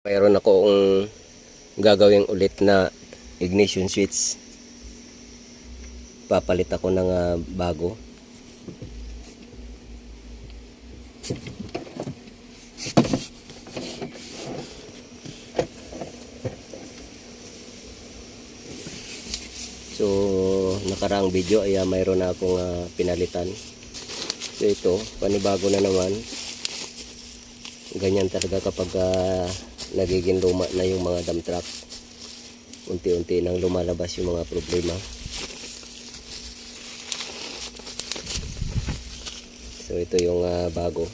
Mayroon akong gagawing ulit na ignition switch. Papalit ako ng bago. So, nakaraang video ay mayroon na akong pinalitan. So, ito, panibago na naman. Ganyan talaga kapag nagiging luma na yung mga dump truck. Unti-unti nang lumalabas yung mga problema. So ito yung bago.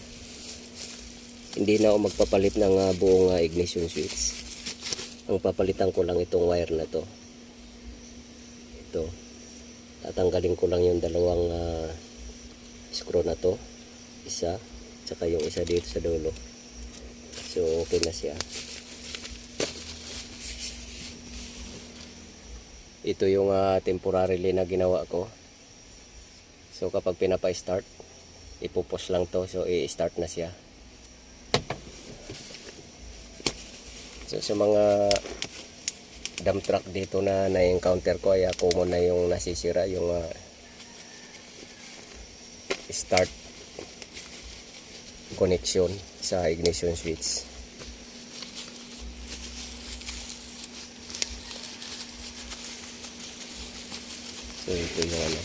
Hindi na ako magpapalit ng buong ignition switch. Ang papalitan ko lang itong wire na to. Ito. Tatanggalin ko lang yung dalawang screw na to. Isa. Tsaka yung isa dito sa dulo. So okay na siya. Ito yung temporarily na ginawa ko. So kapag pinapa-start, ipupos lang to, so i-start na siya. So sa mga dump truck dito na na-encounter ko, ay common na yung nasisira yung start connection sa ignition switch. So ito yung ano.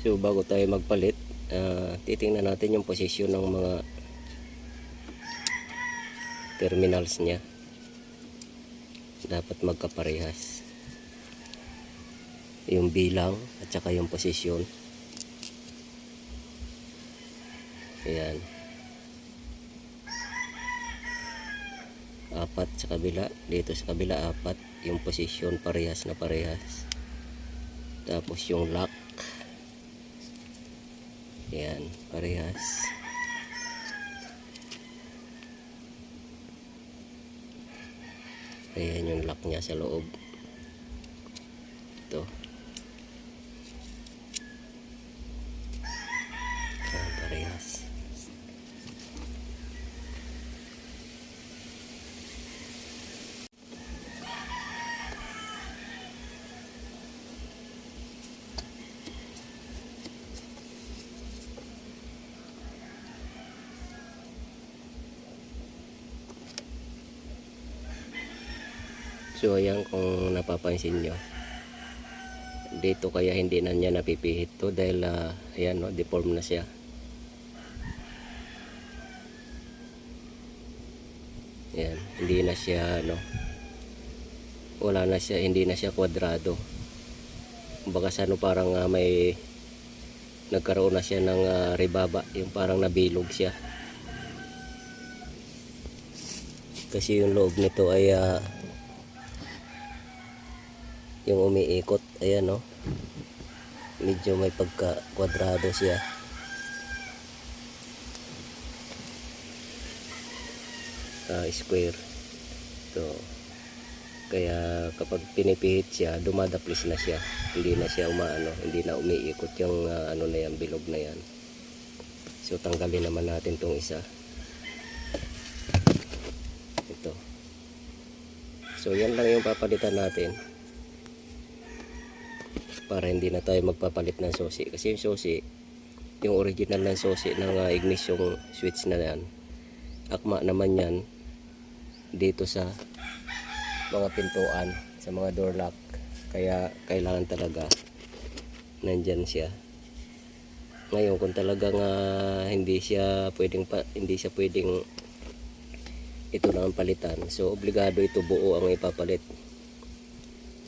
So bago tayo magpalit, titingnan natin yung posisyon ng mga terminals niya. Dapat magkaparehas yung bilang at saka yung posisyon. Ayan, 4 sa kabila, dito sa kabila 4, yung posisyon parehas na parehas. Tapos yung lock, ayan, parehas. Ayan yung lock niya sa loob. Ito. Ayan, parehas. So ayan, kung napapansin nyo, dito kaya hindi na niya napipihit to dahil ayan, no, deform na siya. Ayan, hindi na siya wala na siya, hindi na siya kwadrado. Kumbaga sa parang may nagkaroon na siya ng rebaba, yung parang nabilog siya. Kasi yung loob nito ay yung umiikot, ayan, no, medyo may pagka kwadrado siya. Square to, kaya kapag pinipihit siya, dumadaplis na siya, hindi na siya hindi na umiikot yung na yan, bilog na yan. So tanggalin naman natin tong isa, ito. So yan lang yung papalitan natin para hindi na tayo magpapalit ng susi, kasi yung susi, yung original ng susi ng ignition switch na yan, akma naman yan dito sa mga pintuan, sa mga door lock, kaya kailangan talaga nandyan siya. Ngayon kung talagang hindi siya pwedeng ito lang ang palitan, so obligado ito buo ang ipapalit.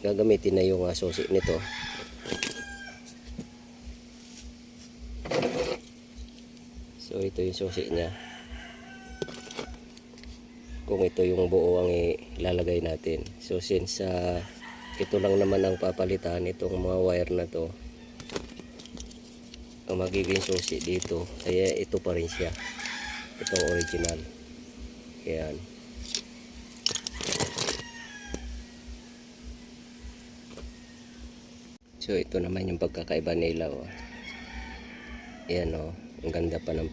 Gagamitin na yung susi nito. So ito yung susi niya, kung ito yung buo ang ilalagay natin. So since ito lang naman ang papalitan, itong mga wire na to ang magiging susi dito, kaya ito pa rin siya, itong original. Ayan. So ito naman yung pagkakaiba nila, ayan, ang ganda pa ng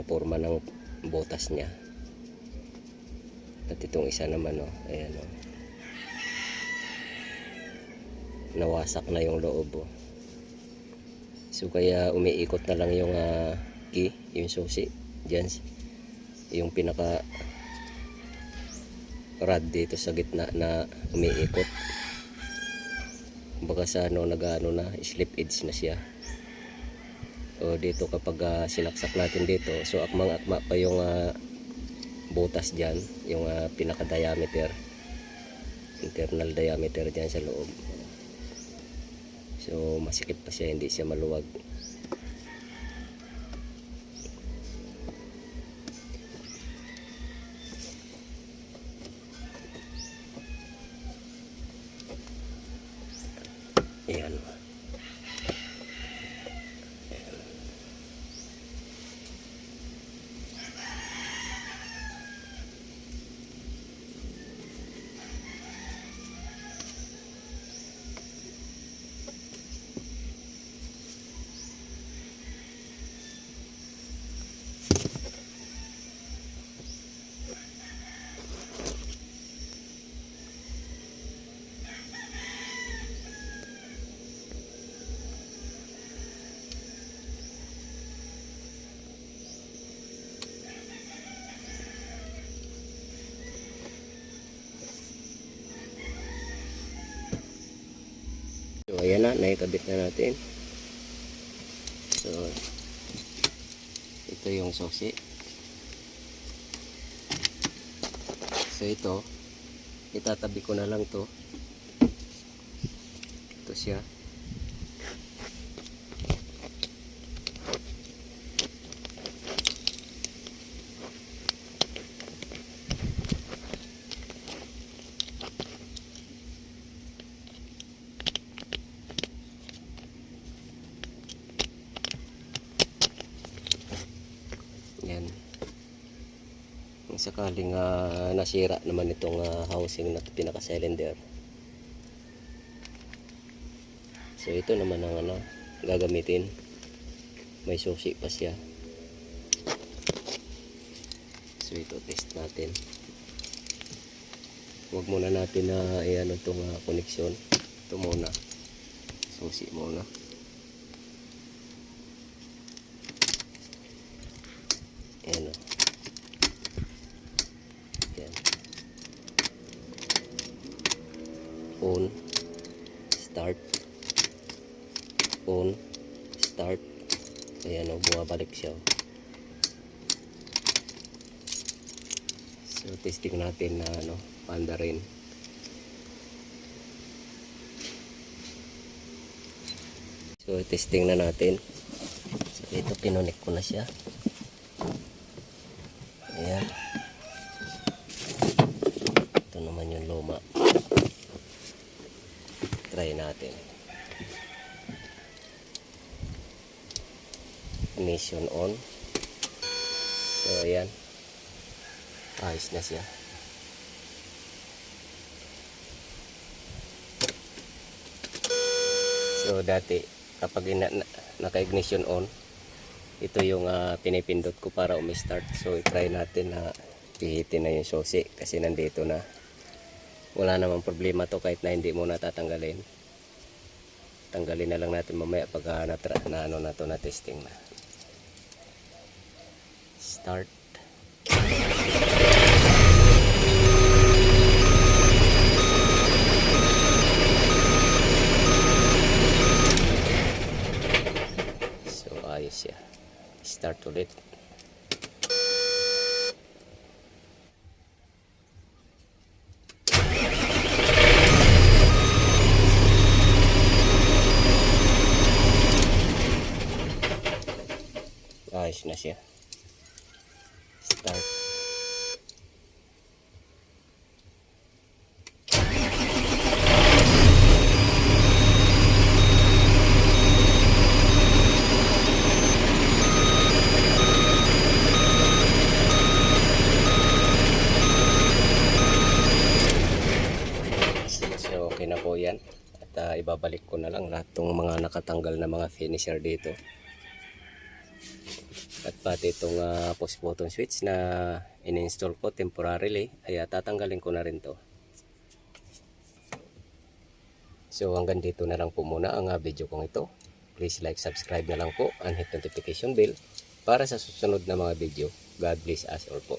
forma ng butas niya. At itong isa naman, ayan, nawasak na yung loob. So kaya umiikot na lang yung key, yung susi dyan, yung pinaka rod dito sa gitna na umiikot. Baka sa slip edge na siya. O dito kapag sinaksak natin dito, so akmang-akma pa yung butas dyan, yung pinaka diameter, internal diameter dyan sa loob. So masikip pa siya, hindi siya maluwag. Ayan. So ayan na, naikabit na natin. So ito yung susi. So ito, itatabi ko na lang to. Ito siya. Yan. Kung sakaling nasira naman itong housing na pinaka-cylinder. So ito naman ang gagamitin. May susi pa siya. So ito test natin. Huwag muna natin na itong connection. Ito muna. Susi muna. Ayan, Ayan. on, start, on, start. Ayan o, bumabalik siya. So testing natin na panda rin. So testing na natin. So ito, kinonek ko na siya. Ayan. Ito naman yung luma. Try natin. Ignition on. So ayan. Ayos na siya. So dati kapag naka-ignition on, ito yung pinipindot ko para umi-start. So i-try natin na pihitin na yung susi kasi nandito na. Wala namang problema to kahit na hindi mo natatanggalin. Tanggalin na lang natin mamaya pag na to na testing na. Start. So ayos siya. Start ulit. Ayos na siya. Start. So okay na po yan. At ibabalik ko na lang lahat ng mga nakatanggal na mga finisher dito. At pati itong push button switch na in-install ko temporarily ay tatanggalin ko na rin to. So hanggang dito na lang po muna ang video kong ito. Please like, subscribe na lang po and hit notification bell para sa susunod na mga video. God bless us all po.